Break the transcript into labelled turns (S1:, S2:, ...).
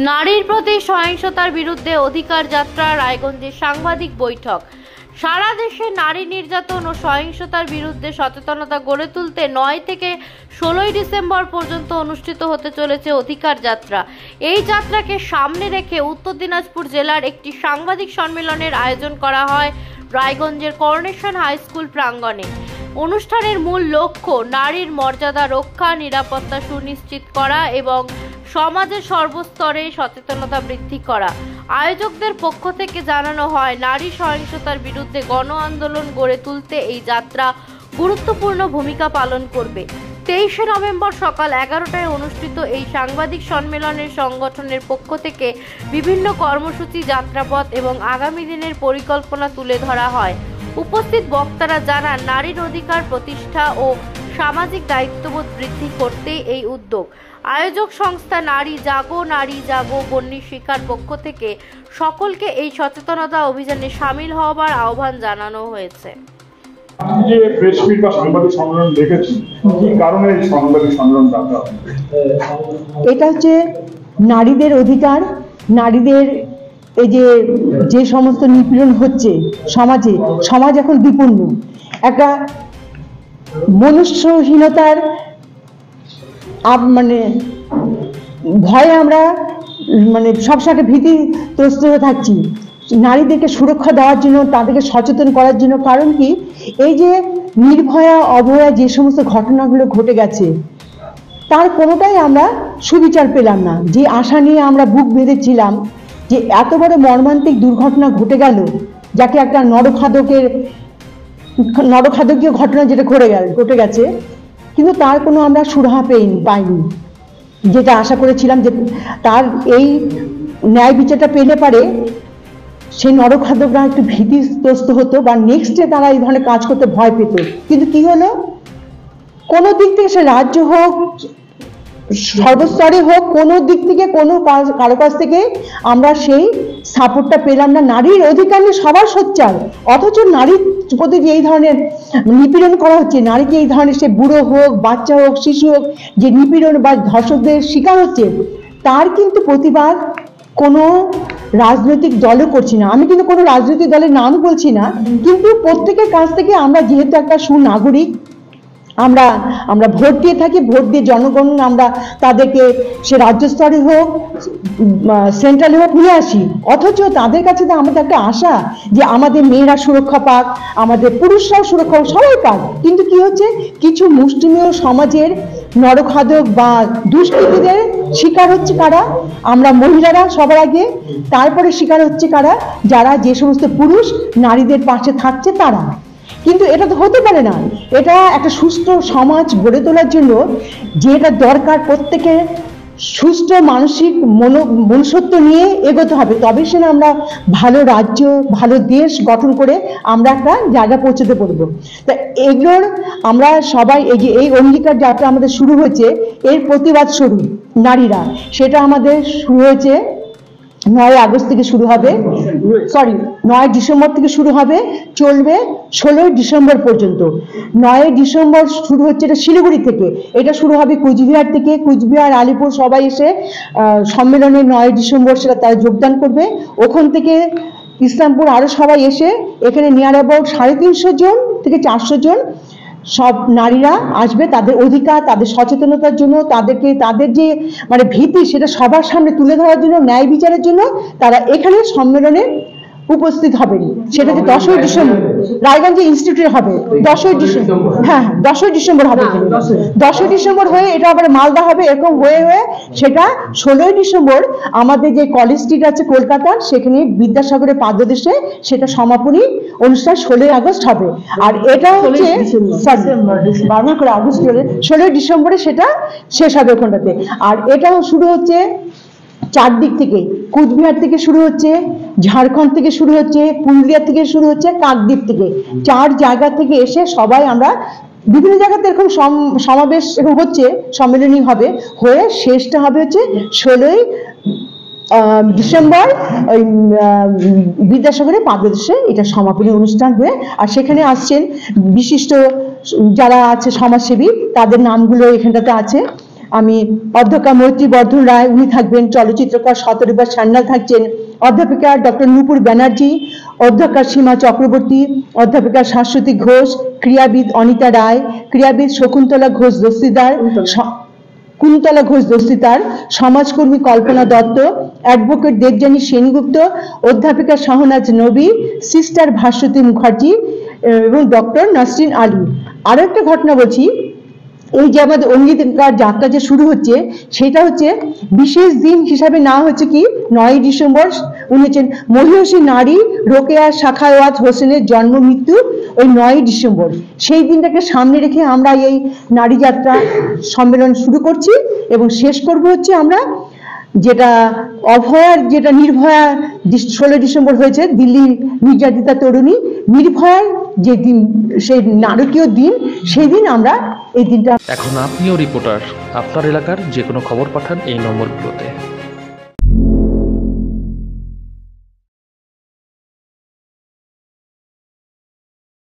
S1: নারীর প্রতি সহিংসতার বিরুদ্ধে অধিকার যাত্রা রায়গঞ্জে সাংবাদিক বৈঠক। সারা দেশে নারী নির্যাতন ও সহিংসতার বিরুদ্ধে সচেতনতা গড়ে তুলতে 9 থেকে 16 ডিসেম্বর পর্যন্ত অনুষ্ঠিত হতে চলেছে অধিকার যাত্রা। এই যাত্রাকে সামনে রেখে উত্তর দিনাজপুর জেলার একটি সাংবাদিক সম্মেলনের আয়োজন করা হয় রায়গঞ্জের করোনেশন হাই স্কুল প্রাঙ্গণে। অনুষ্ঠানের মূল লক্ষ্য নারীর মর্যাদা রক্ষা, নিরাপত্তা সুনিশ্চিত করা এবং সমাজের সর্বস্তরে সচেতনতা বৃদ্ধি করা। আয়োজকদের পক্ষ থেকে জানানো হয়, নারী সহিংসতার বিরুদ্ধে গণ আন্দোলন গড়ে তুলতে এই যাত্রা গুরুত্বপূর্ণ ভূমিকা পালন করবে। 23 নভেম্বর সকাল 11টায় অনুষ্ঠিত এই সাংবাদিক সম্মেলনের সংগঠনের পক্ষ থেকে বিভিন্ন কর্মসূচি, যাত্রাপথ এবং আগামী দিনের পরিকল্পনা তুলে ধরা হয়। উপস্থিত বক্তারা জানান, নারীর অধিকার প্রতিষ্ঠা ও সামাজিক দায়িত্ববোধ বৃদ্ধি করতে এই উদ্যোগ। আয়োজক সংস্থা নারী জাগো বন্যী শিক্ষার পক্ষ থেকে সকলকে এই সচেতনতা অভিযানে সামিল হওয়ার আহ্বান জানানো হয়েছে।
S2: যে প্রেস মিট বা সাংবাদিক সম্মেলন দেখেছি, কি কারণে এই সাংবাদিক সম্মেলন ডাকা?
S3: এটা হচ্ছে নারীদের অধিকার, নারীদের এই যে সমস্ত নিপীড়ন হচ্ছে সমাজে, সমাজ এখন বিপন্ন, একটা মনুষ্যহীনতার মানে ভয়ে আমরা সবসময় ভীতিগ্রস্ত হয়ে থাকছি। নারীদেরকে সুরক্ষা দেওয়ার জন্য, তাদেরকে সচেতন করার জন্য। কারণ কি, এই যে নির্ভয়া অভয়া যে সমস্ত ঘটনাগুলো ঘটে গেছে, তার কোনোটাই আমরা সুবিচার পেলাম না। যে আশা নিয়ে আমরা বুক বেঁধেছিলাম যে এত বড় মর্মান্তিক দুর্ঘটনা ঘটে গেল, যাকে একটা নরখাদকীয় ঘটনা যেটা ঘটে গেছে, কিন্তু তার কোনো আমরা সুরাহা পাইনি। যেটা আশা করেছিলাম যে তার এই ন্যায় বিচারটা পেলে পারে সেই নরখাদকরা একটু ভীতিগ্রস্ত হতো বা নেক্সটে তারা এই ধরনের কাজ করতে ভয় পেত। কিন্তু কি হলো, কোনো দিক থেকে সে রাজ্য হোক, সর্বস্তরে হোক, কোনো দিক থেকে কারো কাছ থেকে আমরা সেই সাপোর্টটা পেলাম না। নারীর অধিকার নিয়ে সবার সোচ্চার, অথচ নারীর প্রতি যে এই ধরনের নিপীড়ন করা হচ্ছে, নারীকে এই ধরনের, সে বুড়ো হোক, বাচ্চা হোক, শিশু হোক, যে নিপীড়ন বা ধর্ষকদের শিকার হচ্ছে, তার কিন্তু প্রতিবাদ কোনো রাজনৈতিক দলও করছি না। আমি কিন্তু কোনো রাজনৈতিক দলের নাম বলছি না, কিন্তু প্রত্যেকের কাছ থেকে আমরা যেহেতু একটা সুনাগরিক, আমরা ভোট দিয়ে থাকি, ভোট দিয়ে জনগণ আমরা তাদেরকে সে রাজ্য স্তরে হোক, সেন্ট্রালে হোক নিয়ে আসি। অথচ তাদের কাছে তো আমাদের একটা আশা যে আমাদের মেয়েরা সুরক্ষা পাক, আমাদের পুরুষরাও সুরক্ষা, সবাই পাক। কিন্তু কি হচ্ছে, কিছু মুষ্টিমেয় সমাজের নরখাদক বা দুষ্কৃতীদের শিকার হচ্ছে কারা? আমরা মহিলারা সবার আগে, তারপরে শিকার হচ্ছে কারা? যারা যে সমস্ত পুরুষ নারীদের পাশে থাকছে তারা। কিন্তু এটা তো হতে পারে না। এটা একটা সুস্থ সমাজ গড়ে তোলার জন্য যেটা দরকার, প্রত্যেকের সুস্থ মানসিক মনুষ্যত্ব নিয়ে এগোতে হবে, তবে সে আমরা ভালো রাজ্য, ভালো দেশ গঠন করে আমরা একটা জায়গা পৌঁছতে পারবো। তা এগুলোর আমরা সবাই এই অঙ্গীকার যাত্রা আমাদের শুরু হয়েছে, এর প্রতিবাদ স্বরূপ নারীরা, সেটা আমাদের শুরু হয়েছে 9 আগস্ট থেকে শুরু হবে, 9 ডিসেম্বর থেকে শুরু হবে, চলবে 16 ডিসেম্বর পর্যন্ত। 9 ডিসেম্বর শুরু হচ্ছে এটা শিলিগুড়ি থেকে, এটা শুরু হবে কুচবিহার থেকে। কুচবিহার, আলিপুর সবাই এসে সম্মেলনে 9 ডিসেম্বর সেটা তারা যোগদান করবে। ওখান থেকে ইসলামপুর আরো সবাই এসে এখানে নিয়ার অ্যাবাউট 350 জন থেকে 400 জন সব নারীরা আসবে, তাদের অধিকার, তাদের সচেতনতার জন্য, তাদের যে ভীতি, সেটা সবার সামনে তুলে ধরার জন্য, ন্যায় বিচারের জন্য তারা এখানে সম্মেলনে উপস্থিত হবেন। সেটা যে 10ই ডিসেম্বর রায়গঞ্জে ইনস্টিটিউটে হবে। 10ই ডিসেম্বর, হ্যাঁ 10ই ডিসেম্বর হবে। 10ই ডিসেম্বর হয়ে এটা আবার মালদা হবে, এরকম হয়ে সেটা 16ই ডিসেম্বর আমাদের যে কলেজ স্ট্রিট আছে কলকাতার, সেখানে বিদ্যাসাগরের পাদদেশে সেটা সমাপনী অনুষ্ঠান 16ই আগস্ট হবে। আর এটা হচ্ছে 16ই ডিসেম্বরে সেটা শেষ হবে ওখানটাতে। আর এটাও শুরু হচ্ছে 4 দিক থেকে, কুচবিহার থেকে শুরু হচ্ছে, ঝাড়খণ্ড থেকে শুরু হচ্ছে, পুরুলিয়া থেকে শুরু হচ্ছে, কাকদ্বীপ থেকে, 4 জায়গা থেকে এসে সবাই আমরা বিভিন্ন জায়গাতে এরকম সমাবেশ হচ্ছে, সম্মেলনী হবে, হয়ে শেষটা হবে হচ্ছে 16ই ডিসেম্বর ওই বিদ্যাসাগরের পাদদেশে এটা সমাপনী অনুষ্ঠান হয়ে। আর সেখানে আসছেন বিশিষ্ট যারা আছে সমাজসেবী, তাদের নামগুলো এখানটাতে আছে। আমি অধ্যক্ষা মৈত্রী বর্ধন রায়, উনি থাকবেন। চলচ্চিত্রকার শতরূপা সান্যাল থাকছেন, অধ্যাপিকা ডক্টর নূপুর ব্যানার্জি, অধ্যক্ষা সীমা চক্রবর্তী, অধ্যাপিকা শাশ্বতী ঘোষ, ক্রীড়াবিদ অনিতা রায়, ক্রীড়াবিদ শকুন্তলা ঘোষ দস্তিদার, কুন্তলা ঘোষ দস্তিদার, সমাজকর্মী কল্পনা দত্ত, অ্যাডভোকেট দেবযানী সেনগুপ্ত, অধ্যাপিকা শাহনাজ নবী, সিস্টার ভাস্বতী মুখার্জি এবং ডক্টর নাসরিন আলী। আরো একটা ঘটনা বলছি, এই যে আমাদের অঙ্গীকার যাত্রা যে শুরু হচ্ছে, সেটা হচ্ছে বিশেষ দিন হিসাবে না হচ্ছে কি 9ই ডিসেম্বর। উনি হচ্ছেন মহিষী নারী রোকেয়া সাখাওয়াত হোসেনের জন্ম মৃত্যু ওই 9ই ডিসেম্বর। সেই দিনটাকে সামনে রেখে আমরা এই নারী যাত্রা সম্মেলন শুরু করছি এবং শেষ করব হচ্ছে আমরা যেটা অভয়ার, যেটা নির্ভয়া 16 ডিসেম্বর হয়েছে, দিল্লি নির্যাতিতা তরুণী নির্ভয়ার যে দিন, সেই নারকীয় দিন, সেই দিন আমরা এই দিনটা।
S4: এখন আপনিও রিপোর্টার, আপনার এলাকার যে কোনো খবর পাঠান এই নম্বরগুলোতে।